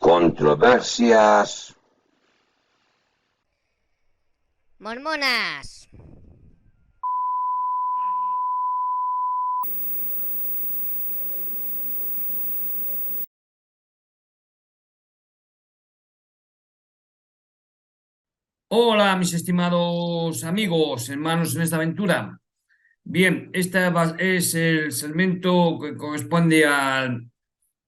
Controversias. Mormonas. Hola, mis estimados amigos, hermanos en esta aventura. Bien, es el segmento que corresponde a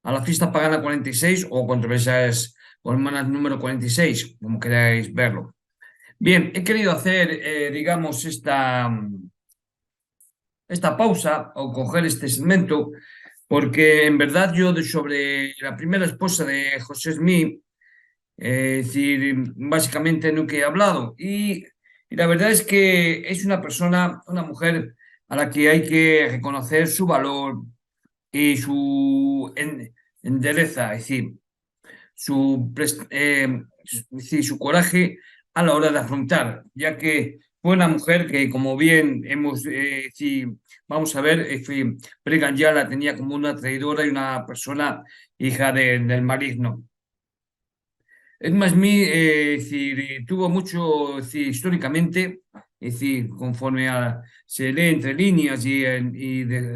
la fiesta pagana 46 o controversias hermanas número 46, como queráis verlo. Bien, he querido hacer, digamos, esta pausa o coger este segmento porque en verdad sobre la primera esposa de José Smith, es decir, básicamente nunca he hablado. Y la verdad es que es una persona, una mujer a la que hay que reconocer su valor y su entereza, es decir, es decir, su coraje a la hora de afrontar, ya que fue una mujer que, como bien hemos, sí, vamos a ver, Brigham Young la tenía como una traidora y una persona hija del maligno. Es más, es decir, tuvo mucho, es decir, históricamente, es decir, se lee entre líneas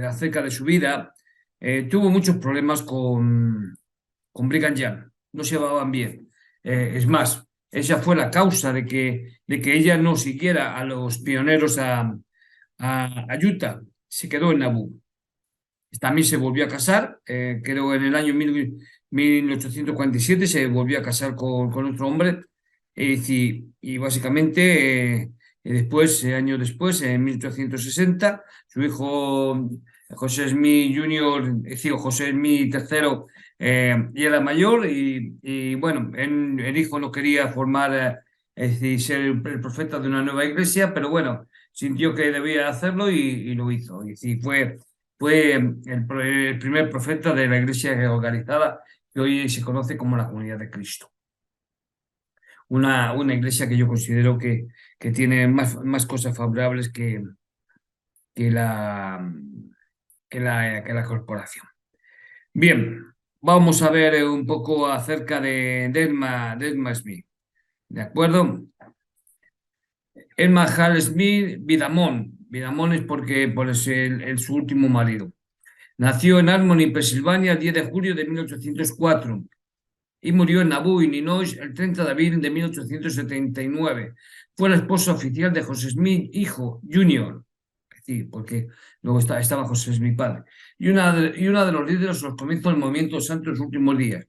acerca de su vida, tuvo muchos problemas con Brigham Young, no se llevaban bien. Es más, esa fue la causa de que ella no siguiera a los pioneros a Utah, se quedó en Nauvoo. También se volvió a casar, creo en el año 1847 se volvió a casar con otro hombre, y básicamente después, años después, en 1860, su hijo José Smith Jr., es decir, José Smith III, ya era mayor y, bueno, el hijo no quería formar, es decir, ser el profeta de una nueva iglesia, pero bueno, sintió que debía hacerlo y lo hizo. Es decir, fue el primer profeta de la iglesia organizada que hoy se conoce como la Comunidad de Cristo. Una iglesia que yo considero que tiene más cosas favorables que la, que la corporación. Bien, vamos a ver un poco acerca de Elma Smith. ¿De acuerdo? Elma Hall Smith Vidamón. Vidamón es por su último marido. Nació en Harmony, Pensilvania, el 10 de julio de 1804 y murió en Nauvoo, Illinois, el 30 de abril de 1879. Fue la esposa oficial de José Smith, hijo, Jr., es decir, porque luego estaba José Smith, padre, y una de los líderes a los comienzos del movimiento santo en sus últimos días.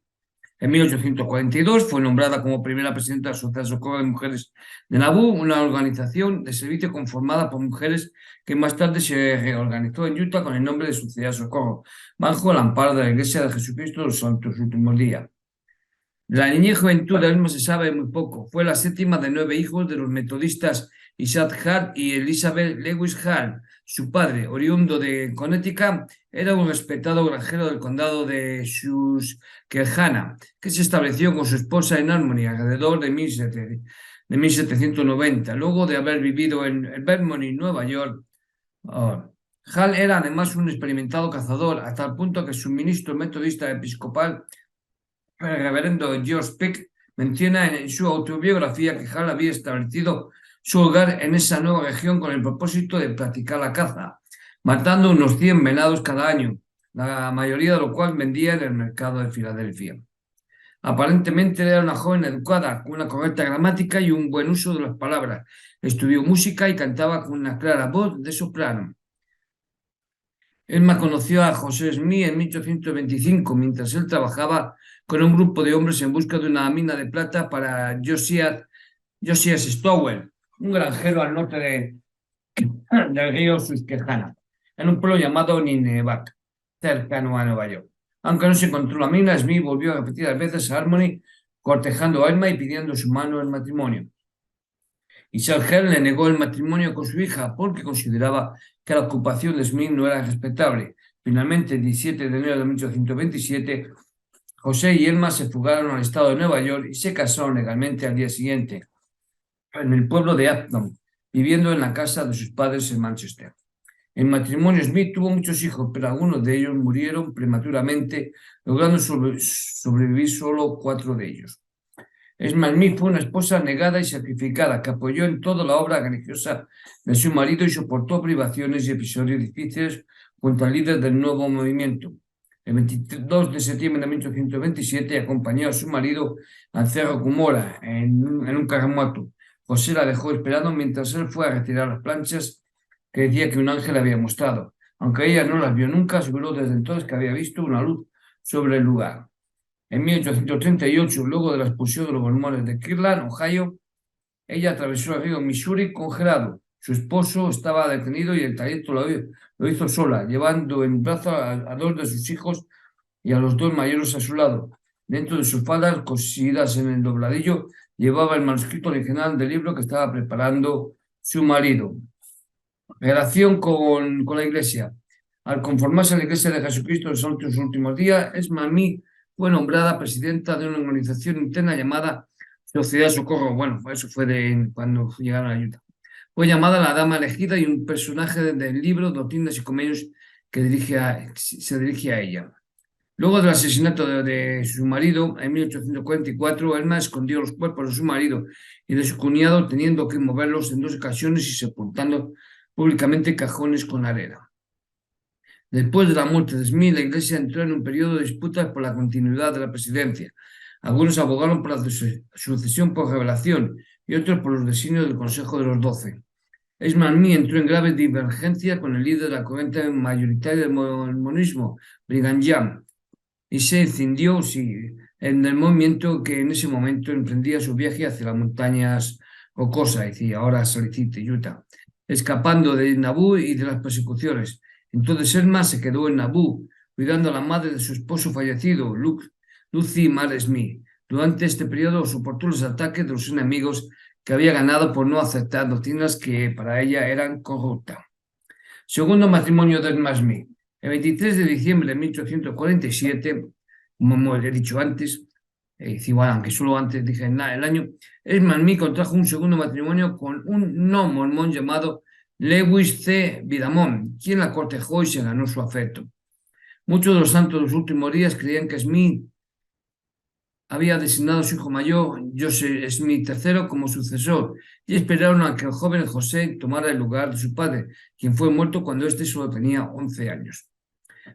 En 1842 fue nombrada como primera presidenta de la Sociedad de Socorro de Mujeres de Nauvoo, una organización de servicio conformada por mujeres que más tarde se reorganizó en Utah con el nombre de Sociedad de Socorro, bajo el amparo de la Iglesia de Jesucristo de los Santos Últimos Días. De la niñez y juventud de Elma se sabe muy poco. Fue la séptima de 9 hijos de los metodistas Isaac Hart y Elizabeth Lewis Hart. Su padre, oriundo de Connecticut, era un respetado granjero del condado de Susquehanna, que se estableció con su esposa en Harmony alrededor de 1790, luego de haber vivido en Vermont y Nueva York. Hall era además un experimentado cazador, hasta el punto que su ministro metodista episcopal, el reverendo George Peck, menciona en su autobiografía que Hall había establecido su hogar en esa nueva región con el propósito de practicar la caza, matando unos 100 venados cada año, la mayoría de lo cual vendía en el mercado de Filadelfia. Aparentemente era una joven educada, con una correcta gramática y un buen uso de las palabras. Estudió música y cantaba con una clara voz de soprano. Elma conoció a José Smith en 1825, mientras él trabajaba con un grupo de hombres en busca de una mina de plata para Josias Stowell, un granjero al norte del río Susquehanna, en un pueblo llamado Ninnevac, cercano a Nueva York. Aunque no se encontró la mina, Smith volvió repetidas veces a Harmony, cortejando a Elma y pidiendo su mano en matrimonio. Isaac Hell le negó el matrimonio con su hija porque consideraba que la ocupación de Smith no era respetable. Finalmente, el 17 de enero de 1827, José y Elma se fugaron al estado de Nueva York y se casaron legalmente al día siguiente en el pueblo de Acton, viviendo en la casa de sus padres en Manchester. En matrimonio, Smith tuvo muchos hijos, pero algunos de ellos murieron prematuramente, logrando sobrevivir solo 4 de ellos. Esma Smith fue una esposa negada y sacrificada que apoyó en toda la obra religiosa de su marido y soportó privaciones y episodios difíciles junto al líder del nuevo movimiento. El 22 de septiembre de 1827 acompañó a su marido al Cerro Cumora en un carromato. José la dejó esperando mientras él fue a retirar las planchas que decía que un ángel había mostrado. Aunque ella no las vio nunca, aseguró desde entonces que había visto una luz sobre el lugar. En 1838, luego de la expulsión de los mormones de Kirtland, Ohio, ella atravesó el río Missouri congelado. Su esposo estaba detenido y el trayecto lo hizo sola, llevando en brazos a 2 de sus hijos y a los 2 mayores a su lado. Dentro de sus faldas, cosidas en el dobladillo, llevaba el manuscrito original del libro que estaba preparando su marido. Relación con la Iglesia. Al conformarse a la Iglesia de Jesucristo en los últimos días, Esma Smith fue nombrada presidenta de una organización interna llamada Sociedad Socorro. Bueno, eso fue cuando llegaron a Utah. Fue llamada la Dama Elegida y un personaje del libro Doctrinas y Convenios que se dirige a ella. Luego del asesinato de su marido en 1844, Elma escondió los cuerpos de su marido y de su cuñado, teniendo que moverlos en 2 ocasiones y sepultando públicamente cajones con arena. Después de la muerte de Smith, la Iglesia entró en un periodo de disputas por la continuidad de la presidencia. Algunos abogaron por la sucesión por revelación y otros por los designios del Consejo de los 12. Esma Smith entró en grave divergencia con el líder de la corriente mayoritaria del mormonismo, Brigham Young, y se escindió en el movimiento que en ese momento emprendía su viaje hacia las montañas rocosas, es decir, ahora Salt Lake, Utah, escapando de Nabú y de las persecuciones. Entonces Esma se quedó en Nabú, cuidando a la madre de su esposo fallecido, Lucy Mar Smith. Durante este periodo soportó los ataques de los enemigos que había ganado por no aceptar doctrinas que para ella eran corruptas. Segundo matrimonio de Esma Smith. El 23 de diciembre de 1847, como he dicho antes, igual, aunque solo antes dije el año, Esma Smith contrajo un segundo matrimonio con un no mormón llamado Lewis C. Vidamón, quien la cortejó y se ganó su afecto. Muchos de los santos de los últimos días creían que Smith había designado a su hijo mayor, Joseph Smith III, como sucesor y esperaron a que el joven José tomara el lugar de su padre, quien fue muerto cuando éste solo tenía 11 años.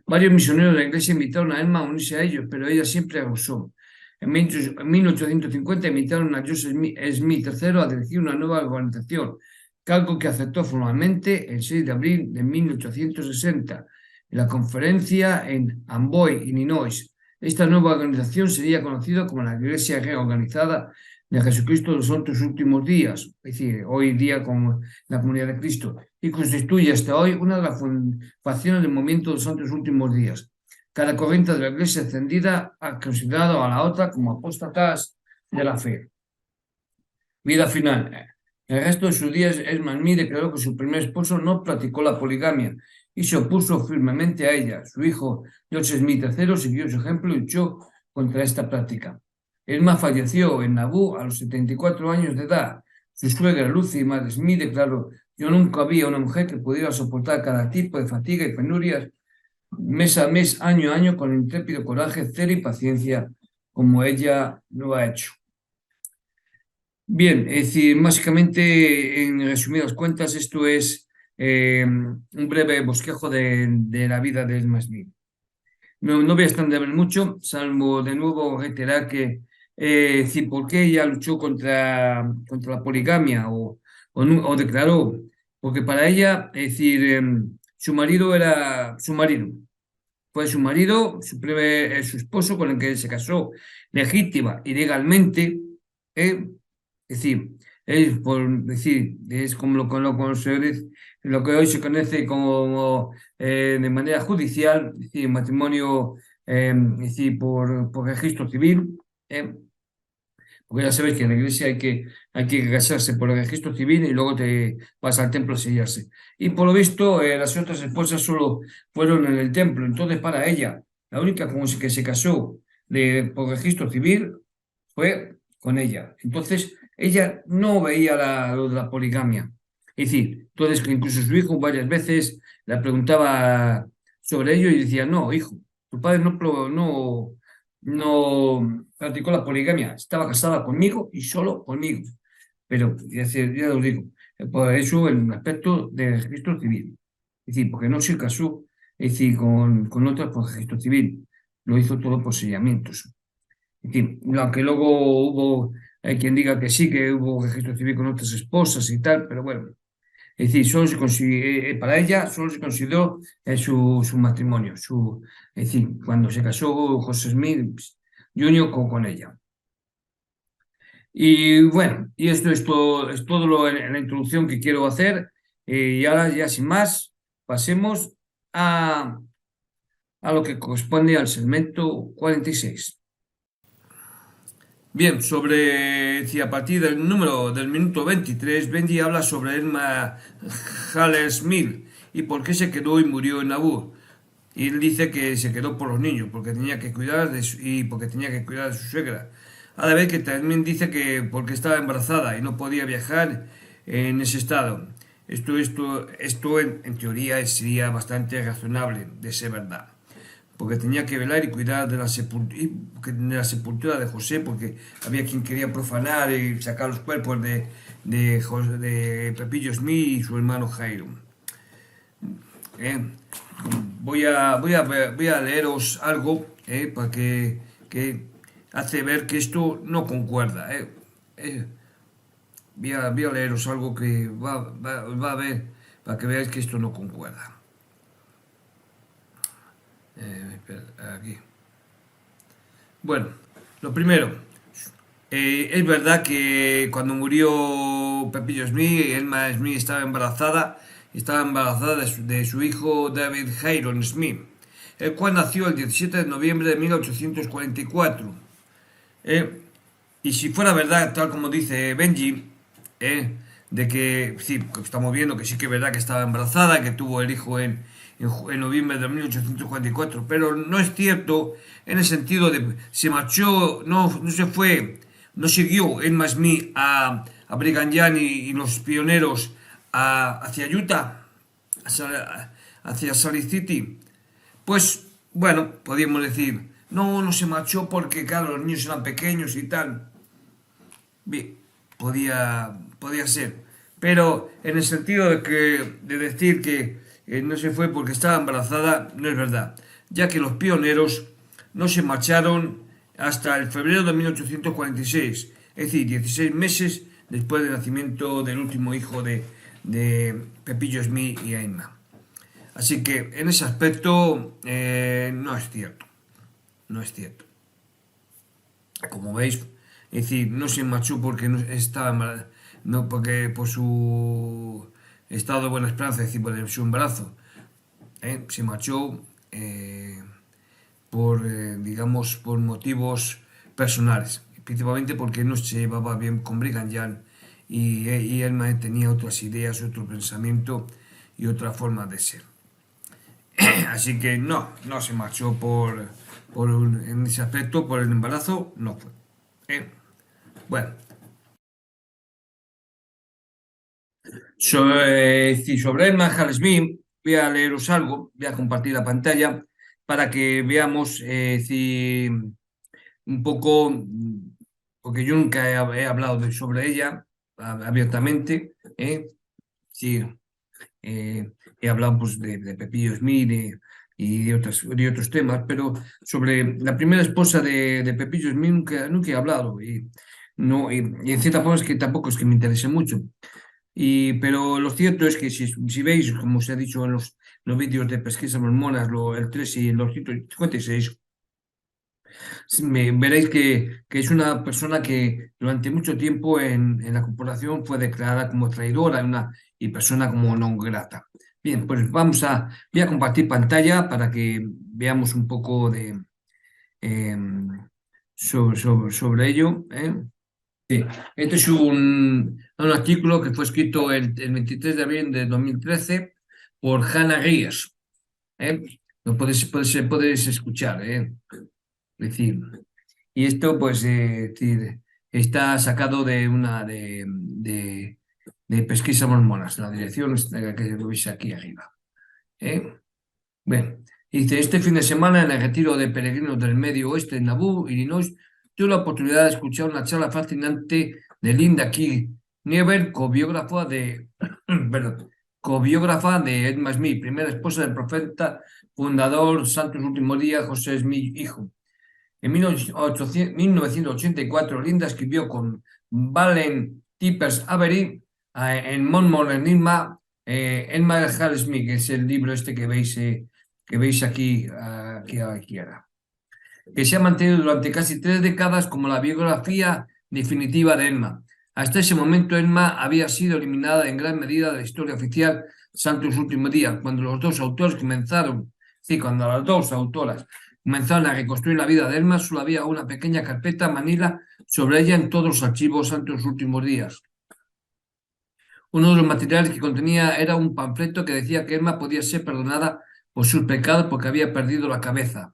Varios misioneros de la iglesia invitaron a Esma a unirse a ellos, pero ella siempre rehusó. En 1850 invitaron a Joseph Smith III a dirigir una nueva organización, cargo que aceptó formalmente el 6 de abril de 1860 en la conferencia en Amboy, Illinois. Esta nueva organización sería conocida como la Iglesia Reorganizada de Jesucristo de los Santos Últimos Días, es decir, hoy día como la Comunidad de Cristo, y constituye hasta hoy una de las facciones del movimiento de los Santos Últimos Días. Cada corriente de la Iglesia extendida ha considerado a la otra como apóstatas de la fe. Vida final. El resto de sus días, Esma Smith declaró que su primer esposo no practicó la poligamia y se opuso firmemente a ella. Su hijo, Joseph Smith III, siguió su ejemplo y luchó contra esta práctica. Esma falleció en Nabú a los 74 años de edad. Su suegra, Lucy Mar Smith, declaró: yo nunca había una mujer que pudiera soportar cada tipo de fatiga y penurias mes a mes, año a año, con intrépido coraje, celo y paciencia, como ella lo ha hecho. Bien, es decir, básicamente, en resumidas cuentas, esto es un breve bosquejo de la vida de Esma Smith. No voy a extenderme mucho, salvo de nuevo reiterar que decir, por qué ella luchó contra la poligamia o declaró, porque para ella, es decir, su marido era su marido. Fue su marido, su esposo con el que se casó legítima y legalmente. Es decir, es como lo que hoy se conoce como de manera judicial, es decir, matrimonio es decir, por registro civil. Porque ya sabéis que en la iglesia hay que casarse por el registro civil y luego te vas al templo a sellarse. Y por lo visto, las otras esposas solo fueron en el templo. Entonces, para ella, la única con que se casó por registro civil fue con ella. Entonces, ella no veía lo de la poligamia. Es decir, entonces que incluso su hijo varias veces le preguntaba sobre ello y decía, no, hijo, tu padre no practicó la poligamia, estaba casada conmigo y solo conmigo. Pero ya os digo, por eso en un aspecto de registro civil. Es decir, porque no se casó, es decir, con otras por registro civil. Lo hizo todo por sellamientos. Es decir, aunque luego hay quien diga que sí, que hubo registro civil con otras esposas y tal, pero bueno. Es decir, para ella solo se consideró su matrimonio, es decir, cuando se casó José Smith Jr. con ella. Y bueno, y esto es todo la introducción que quiero hacer. Y ahora ya sin más, pasemos a, a lo que corresponde al segmento 46. Bien, si a partir del minuto 23, Benji habla sobre Elma Haller-Smith y por qué se quedó y murió en Nauvoo. Y él dice que se quedó por los niños, porque tenía que cuidar y porque tenía que cuidar de su suegra. A la vez que también dice que porque estaba embarazada y no podía viajar en ese estado. Esto en teoría sería bastante razonable de ser verdad, porque tenía que velar y cuidar de la sepultura de José, porque había quien quería profanar y sacar los cuerpos de Pepillo Smith y su hermano Jairo. ¿Eh? Voy a leeros algo para que hace ver que esto no concuerda. Voy a leeros algo que va a ver para que veáis que esto no concuerda. Espera, aquí. Bueno, lo primero, es verdad que cuando murió Pepillo Smith, Elma Smith estaba embarazada de su hijo David Hyron Smith, el cual nació el 17 de noviembre de 1844. ¿eh? Y si fuera verdad, tal como dice Benji, de que sí, que estamos viendo que sí que es verdad que estaba embarazada, que tuvo el hijo en noviembre de 1844, pero no es cierto en el sentido de se marchó, no se fue, no siguió Emma Smith a Brigham Young y los pioneros hacia Utah, hacia Salt Lake City. Pues bueno, podríamos decir, no se marchó porque claro, los niños eran pequeños y tal. Bien, podía ser. Pero en el sentido de decir que no se fue porque estaba embarazada, no es verdad, ya que los pioneros no se marcharon hasta el febrero de 1846, es decir, 16 meses después del nacimiento del último hijo de Pepillo Smith y Emma. Así que en ese aspecto no es cierto, no es cierto. Como veis, es decir, no se marchó porque no estaba no porque por su estado de buena esperanza, es decir, por su embarazo, se marchó digamos, por motivos personales, principalmente porque no se llevaba bien con Brigham Young y él tenía otras ideas, otro pensamiento y otra forma de ser. Así que no se marchó en ese aspecto, por el embarazo, no fue. Bueno, sobre Emma Smith, voy a leeros algo, voy a compartir la pantalla para que veamos un poco, porque yo nunca he hablado sobre ella abiertamente. Sí, eh, he hablado pues, de Pepillo Smith y de otros temas, pero sobre la primera esposa de Pepillo Smith nunca he hablado. No, y en cierta forma es que tampoco es que me interese mucho. Pero lo cierto es que si veis, como os he dicho en los vídeos de pesquisas mormonas, el 3 y el 256, veréis que es una persona que durante mucho tiempo en la corporación fue declarada como traidora y persona como no grata. Bien, pues voy a compartir pantalla para que veamos un poco em, sobre ello. Sí, este es un artículo que fue escrito el 23 de abril de 2013 por Hannah Rees. ¿eh? Podéis escuchar. Es decir, y esto, pues, es decir, está sacado de Pesquisas Mormonas, la dirección que lo veis aquí arriba. ¿Eh? Bien, dice, este fin de semana en el retiro de peregrinos del Medio Oeste en Nauvoo, Illinois, tuve la oportunidad de escuchar una charla fascinante de Linda King Niever, perdón, cobiógrafa de Edma Smith, primera esposa del profeta, fundador, Santos Últimos Días, José Smith, hijo. En 1984, Linda escribió con Valen Tippers Avery en Monmouth Enigma, Elma Hall Smith, que es el libro este que veis aquí, aquí ahora, que se ha mantenido durante casi 3 décadas como la biografía definitiva de Elma. Hasta ese momento, Elma había sido eliminada en gran medida de la historia oficial Santos Últimos Días, cuando los dos autores comenzaron, sí, cuando las dos autoras comenzaron a reconstruir la vida de Elma, solo había una pequeña carpeta Manila sobre ella en todos los archivos Santos Últimos Días. Uno de los materiales que contenía era un panfleto que decía que Elma podía ser perdonada por sus pecados porque había perdido la cabeza.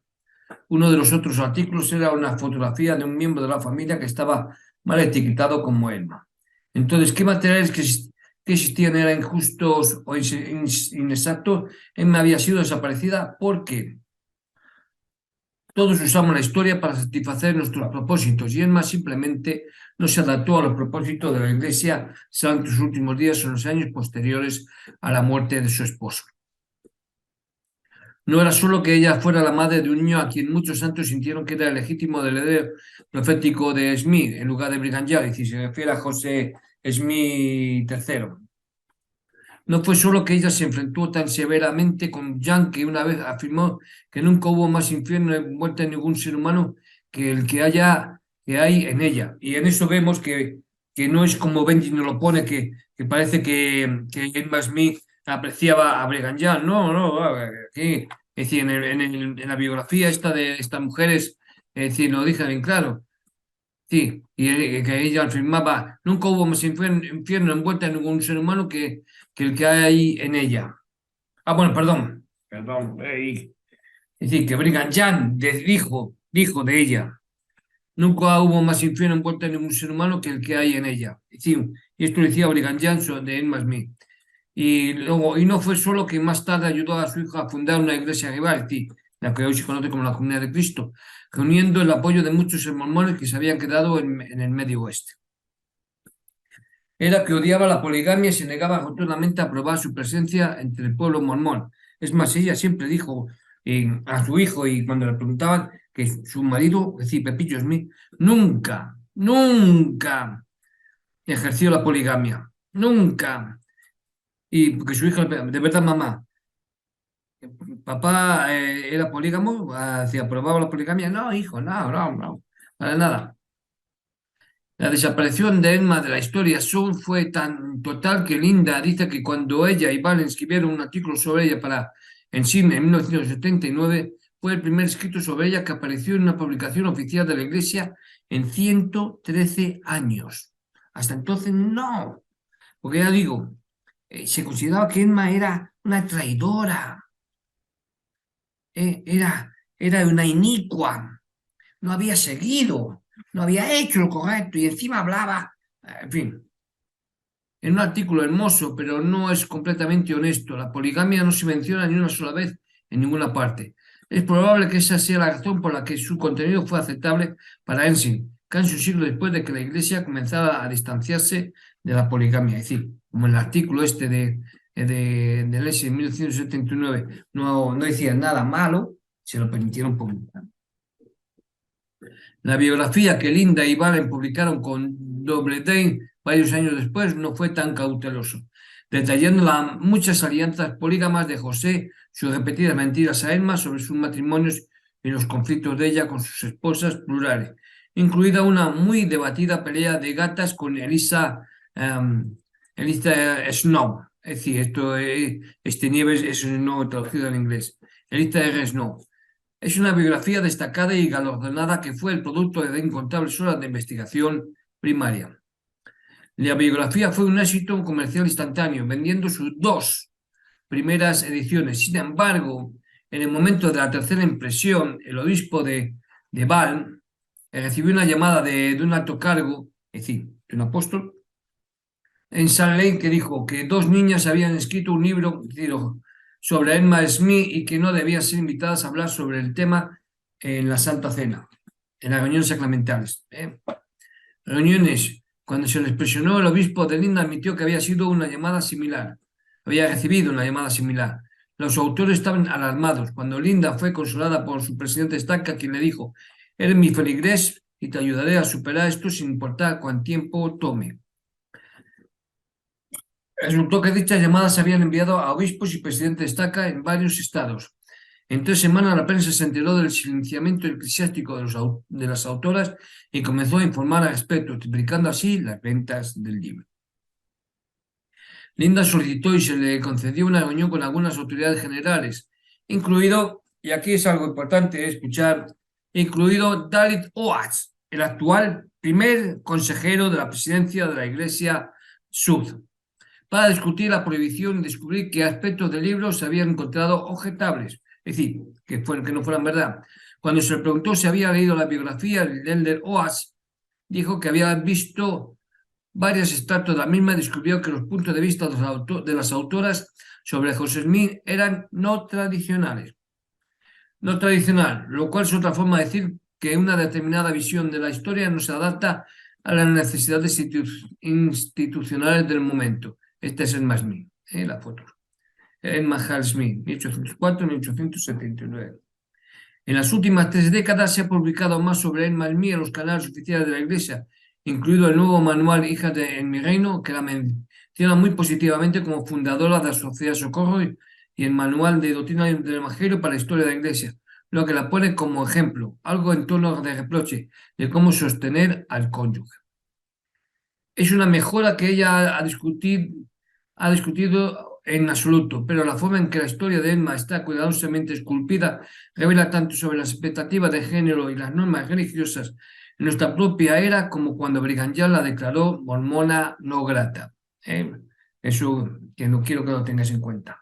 Uno de los otros artículos era una fotografía de un miembro de la familia que estaba mal etiquetado como Elma. Entonces, ¿qué materiales que existían eran injustos o inexactos? Elma había sido desaparecida porque todos usamos la historia para satisfacer nuestros propósitos y Elma simplemente no se adaptó a los propósitos de la Iglesia Santos Últimos Días en los años posteriores a la muerte de su esposo. No era solo que ella fuera la madre de un niño a quien muchos santos sintieron que era el legítimo heredero profético de Smith en lugar de Brigham Young, y se refiere a José Smith III. No fue solo que ella se enfrentó tan severamente con Young que una vez afirmó que nunca hubo más infierno en muerte en ningún ser humano que el que hay en ella. Y en eso vemos que no es como Benji nos lo pone, que parece que Emma Smith apreciaba a Brigham Young. No, no, aquí. Es decir, en la biografía esta de estas mujeres, es decir, lo dije bien claro. Sí, y que ella afirmaba, nunca hubo más infierno envuelta en ningún ser humano que el que hay en ella. Ah, bueno, perdón. Es decir, que Brigham Young dijo de ella, nunca hubo más infierno envuelta en ningún ser humano que el que hay en ella. Es decir, y esto lo decía Brigham Young de Emma Smith. Y luego, y no fue solo que más tarde ayudó a su hija a fundar una iglesia rival, es decir, la que hoy se conoce como la Comunidad de Cristo, reuniendo el apoyo de muchos mormones que se habían quedado en el Medio Oeste. Era que odiaba la poligamia y se negaba rotundamente a aprobar su presencia entre el pueblo mormón. Es más, ella siempre dijo a su hijo, y cuando le preguntaban, que su marido, es decir, Pepillo Smith, nunca ejerció la poligamia. Nunca. Y porque su hijo, de verdad, mamá, papá era polígamo, si aprobaba la poligamia. No, hijo, no, para nada. La desaparición de Emma de la historia Soul fue tan total que Linda dice que cuando ella y Valen escribieron un artículo sobre ella para Ensign en 1979, fue el primer escrito sobre ella que apareció en una publicación oficial de la Iglesia en 113 años. Hasta entonces no, porque ya digo, se consideraba que Emma era una traidora, era una inicua, no había seguido, no había hecho lo correcto y encima hablaba, en fin, en un artículo hermoso, pero no es completamente honesto. La poligamia no se menciona ni una sola vez en ninguna parte. Es probable que esa sea la razón por la que su contenido fue aceptable para Ensign, casi un siglo después de que la Iglesia comenzara a distanciarse de la poligamia. Es decir, como el artículo este de Ensign en 1979 no decía nada malo, se lo permitieron publicar. La biografía que Linda y Valen publicaron con Doubleday varios años después no fue tan cauteloso, detallando muchas alianzas polígamas de José, sus repetidas mentiras a Emma sobre sus matrimonios y los conflictos de ella con sus esposas plurales, incluida una muy debatida pelea de gatas con Elisa Snow. Es decir, este Nieves es no traducido en inglés. Elisa R. Snow. Es una biografía destacada y galardonada que fue el producto de incontables horas de investigación primaria. La biografía fue un éxito comercial instantáneo, vendiendo sus 2 primeras ediciones. Sin embargo, en el momento de la tercera impresión, el obispo de Val recibió una llamada de un alto cargo, es decir, de un apóstol, en Salt Lake que dijo que dos niñas habían escrito un libro sobre Emma Smith y que no debían ser invitadas a hablar sobre el tema en la Santa Cena, en las reuniones sacramentales. Reuniones, cuando se les presionó, el obispo de Linda admitió que había sido una llamada similar, había recibido una llamada similar. Los autores estaban alarmados cuando Linda fue consolada por su presidente Stanca, quien le dijo: eres mi feligrés y te ayudaré a superar esto sin importar cuán tiempo tome. Resultó que dichas llamadas se habían enviado a obispos y presidente Estaca en varios estados. En 3 semanas la prensa se enteró del silenciamiento eclesiástico de las autoras y comenzó a informar al respecto, triplicando así las ventas del libro. Linda solicitó y se le concedió una reunión con algunas autoridades generales, incluido, y aquí es algo importante escuchar, incluido Dalit Oaks, el actual primer consejero de la presidencia de la Iglesia Sud, para discutir la prohibición y descubrir qué aspectos del libro se habían encontrado objetables, es decir, que no fueran verdad. Cuando se le preguntó si había leído la biografía del elder Oaks, dijo que había visto varios extractos de la misma y descubrió que los puntos de vista de las autoras sobre José Smith eran no tradicionales. No tradicional, lo cual es otra forma de decir que una determinada visión de la historia no se adapta a las necesidades institucionales del momento. Este es Emma Smith, la foto. Emma Hall Smith, 1804-1879. En las últimas 3 décadas se ha publicado más sobre Emma Smith en los canales oficiales de la Iglesia, incluido el nuevo manual Hijas en mi Reino, que la menciona muy positivamente como fundadora de la Sociedad Socorro, y el manual de Doctrina del Evangelio para la Historia de la Iglesia, lo que la pone como ejemplo, algo en tono de reproche, de cómo sostener al cónyuge. Es una mejora que ella ha discutido en absoluto, pero la forma en que la historia de Emma está cuidadosamente esculpida revela tanto sobre las expectativas de género y las normas religiosas en nuestra propia era como cuando Brigham Young la declaró mormona no grata. Eso que no quiero que lo tengas en cuenta.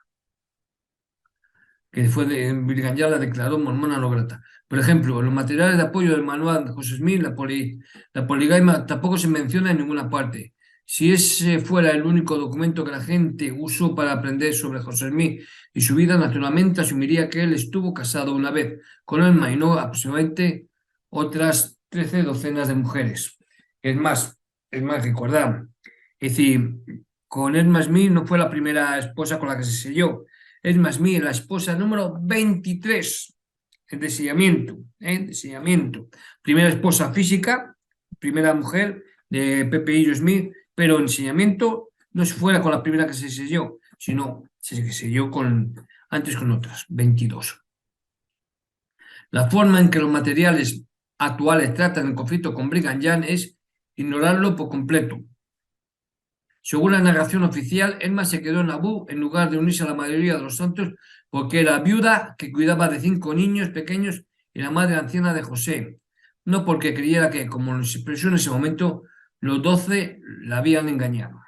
Que Brigham Young la declaró mormona no grata. Por ejemplo, en los materiales de apoyo del manual de José Smith, la poligamia tampoco se menciona en ninguna parte. Si ese fuera el único documento que la gente usó para aprender sobre José Smith y su vida, naturalmente asumiría que él estuvo casado una vez con Emma y no aproximadamente otras 13 docenas de mujeres. Es más, recordar, es decir, con Emma Smith no fue la primera esposa con la que se selló. Emma Smith, la esposa número 23 en enseñamiento. Primera esposa física, primera mujer de Pepe y Smith, pero en enseñamiento no se fuera con la primera que se selló, sino se selló antes con otras, 22. La forma en que los materiales actuales tratan el conflicto con Brigham Young es ignorarlo por completo. Según la narración oficial, Emma se quedó en Nabú en lugar de unirse a la mayoría de los santos porque era viuda que cuidaba de 5 niños pequeños y la madre anciana de José, no porque creyera que, como se expresó en ese momento, los 12 la habían engañado.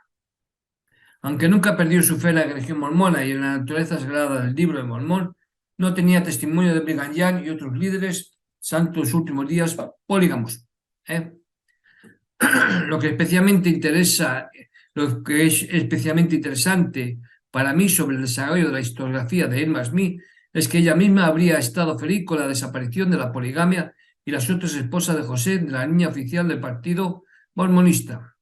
Aunque nunca perdió su fe en la religión mormona y en la naturaleza sagrada del libro de Mormón, no tenía testimonio de Brigham Young y otros líderes santos últimos días polígamos. Lo que es especialmente interesante para mí sobre el desarrollo de la historiografía de Emma Smith es que ella misma habría estado feliz con la desaparición de la poligamia y las otras esposas de José, de la línea oficial del partido mormonista.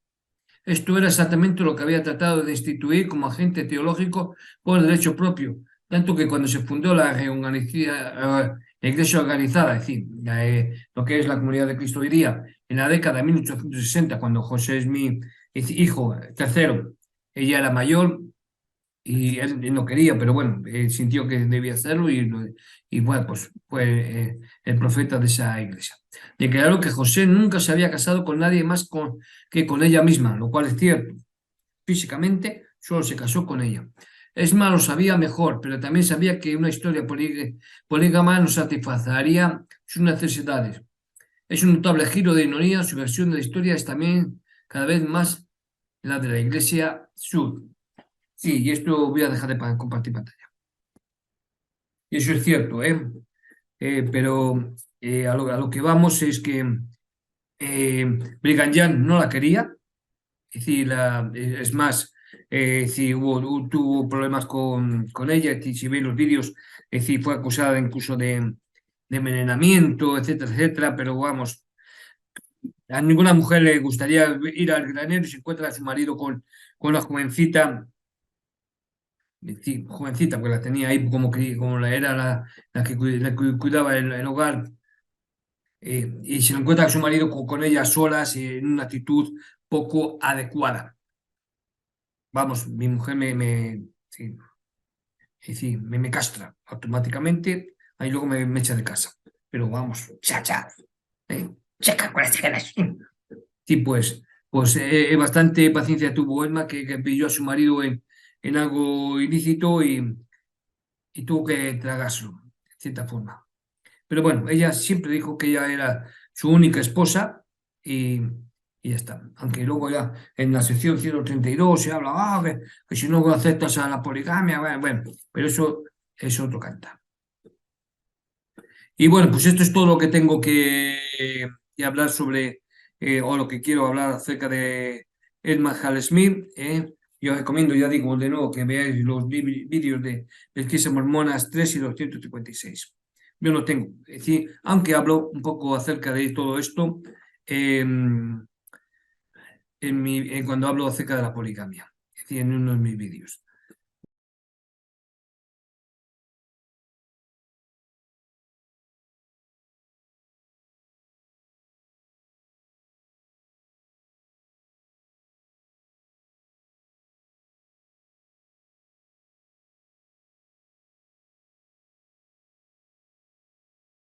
Esto era exactamente lo que había tratado de instituir como agente teológico por derecho propio, tanto que cuando se fundó la Iglesia organizada, es decir, lo que es la Comunidad de Cristo hoy día, en la década de 1860, cuando José Smith, hijo tercero, ella era mayor y él no quería, pero bueno, sintió que debía hacerlo y bueno, pues fue el profeta de esa iglesia. Declaró que José nunca se había casado con nadie más que con ella misma, lo cual es cierto. Físicamente solo se casó con ella. Esma lo sabía mejor, pero también sabía que una historia polígama no satisfacería sus necesidades. Es un notable giro de ironía, su versión de la historia es también cada vez más la de la Iglesia Sud. Sí, y esto voy a dejar de compartir pantalla. Y eso es cierto, pero a lo que vamos es que Brigham Young no la quería, Es decir, es más, si tuvo problemas con ella, es decir, si veis los vídeos, es decir, fue acusada incluso de envenenamiento, etcétera, etcétera, pero vamos, a ninguna mujer le gustaría ir al granero y se encuentra a su marido con la jovencita, sí, jovencita, porque la tenía ahí como la era la que cuidaba el hogar, y se encuentra a su marido con ella solas en una actitud poco adecuada. Vamos, mi mujer sí, sí, me castra automáticamente, ahí luego me echa de casa. Pero vamos, chacha, checa con las tijeras. Sí, pues bastante paciencia tuvo Emma, que pilló a su marido en algo ilícito y tuvo que tragárselo, de cierta forma. Pero bueno, ella siempre dijo que ella era su única esposa y, y ya está. Aunque luego ya en la sección 132 se habla, que si no aceptas a la poligamia, bueno, pero eso es otro canta. Y bueno, pues esto es todo lo que tengo que hablar sobre, o lo que quiero hablar acerca de Edmund Hall Smith. Yo os recomiendo, ya digo, de nuevo que veáis los vídeos de Pesquisas Mormonas 3 y 256. Yo no tengo, es decir, aunque hablo un poco acerca de todo esto cuando hablo acerca de la poligamia, es decir, en uno de mis vídeos.